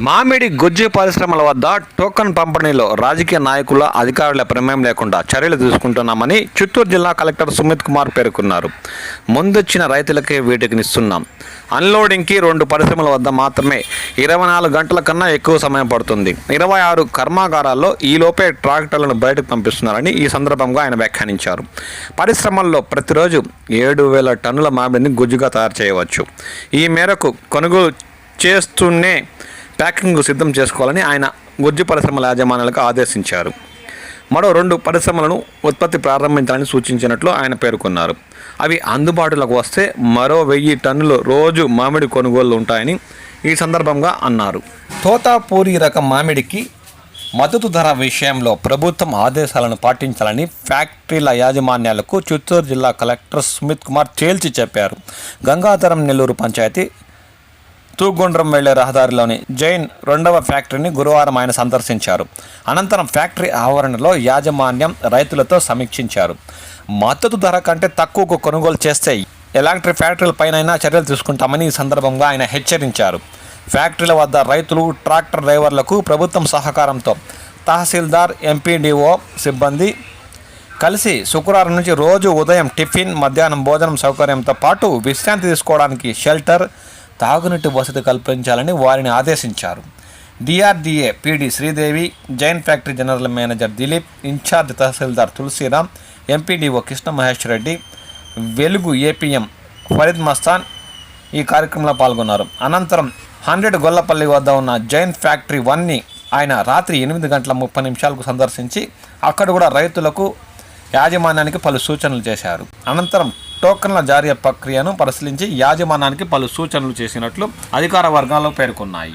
మామిడి గుజ్జు పరిశ్రమల వద్ద టోకన్ పంపిణీలో రాజకీయ నాయకుల అధికారుల ప్రమేయం లేకుండా చర్యలు తీసుకుంటున్నామని చిత్తూరు జిల్లా కలెక్టర్ సుమిత్ కుమార్ పేర్కొన్నారు. ముందొచ్చిన రైతులకే వీటికి ఇస్తున్నాం. అన్లోడింగ్కి 2 పరిశ్రమల వద్ద మాత్రమే 24 గంటల కన్నా ఎక్కువ సమయం పడుతుంది. 26 కర్మాగారాల్లో ఈలోపే ట్రాక్టర్లను బయటకు పంపిస్తున్నారని ఈ సందర్భంగా ఆయన వ్యాఖ్యానించారు. పరిశ్రమల్లో ప్రతిరోజు 7,000 టన్నుల మామిడిని గుజ్జుగా తయారు చేయవచ్చు. ఈ మేరకు కొనుగోలు చేస్తూనే ప్యాకింగ్ సిద్ధం చేసుకోవాలని ఆయన గుజ్జు పరిశ్రమల యాజమాన్యాలకు ఆదేశించారు. మరో 2 పరిశ్రమలను ఉత్పత్తి ప్రారంభించాలని సూచించినట్లు ఆయన పేర్కొన్నారు. అవి అందుబాటులోకి వస్తే మరో 1000 టన్నులు రోజు మామిడి కొనుగోళ్లు ఉంటాయని ఈ సందర్భంగా అన్నారు. తోతాపూరి రకం మామిడికి మద్దతు ధర విషయంలో ప్రభుత్వం ఆదేశాలను పాటించాలని ఫ్యాక్టరీల యాజమాన్యాలకు చిత్తూరు జిల్లా కలెక్టర్ సుమిత్ కుమార్ తేల్చి చెప్పారు. గంగాధరం నెల్లూరు పంచాయతీ తూగుండ్రం వెళ్లే రహదారిలోని జైన్ 2వ ఫ్యాక్టరీని గురువారం ఆయన సందర్శించారు. అనంతరం ఫ్యాక్టరీ ఆవరణలో యాజమాన్యం రైతులతో సమీక్షించారు. మద్దతు ధర కంటే తక్కువకు కొనుగోలు చేస్తే ఎలాంటి ఫ్యాక్టరీలపైనైనా చర్యలు తీసుకుంటామని ఈ సందర్భంగా ఆయన హెచ్చరించారు. ఫ్యాక్టరీల వద్ద రైతులు, ట్రాక్టర్ డ్రైవర్లకు ప్రభుత్వం సహకారంతో తహసీల్దార్, ఎంపీడీఓ సిబ్బంది కలిసి శుక్రవారం నుంచి రోజు ఉదయం టిఫిన్, మధ్యాహ్నం భోజనం సౌకర్యంతో పాటు విశ్రాంతి తీసుకోవడానికి షెల్టర్, తాగునీటి వసతి కల్పించాలని వారిని ఆదేశించారు. DRDA PD Sridevi, Jain factory general manager Dilip, incharge tahsildar Tulasiram, MPDO Krishna Mahesh Reddy, Velugu APM Farid Mastan ఈ కార్యక్రమంలో పాల్గొన్నారు. అనంతరం 100 గొల్లపల్లి వద్ద ఉన్న జైన్ ఫ్యాక్టరీ 1ని ఆయన రాత్రి 8:30 సందర్శించి అక్కడ కూడా రైతులకు, యాజమాన్యానికి పలు సూచనలు చేశారు. అనంతరం టోకన్ల జారీ ప్రక్రియను పరిశీలించి యాజమాన్యానికి పలు సూచనలు చేసినట్లు అధికార వర్గాలు పేర్కొన్నాయి.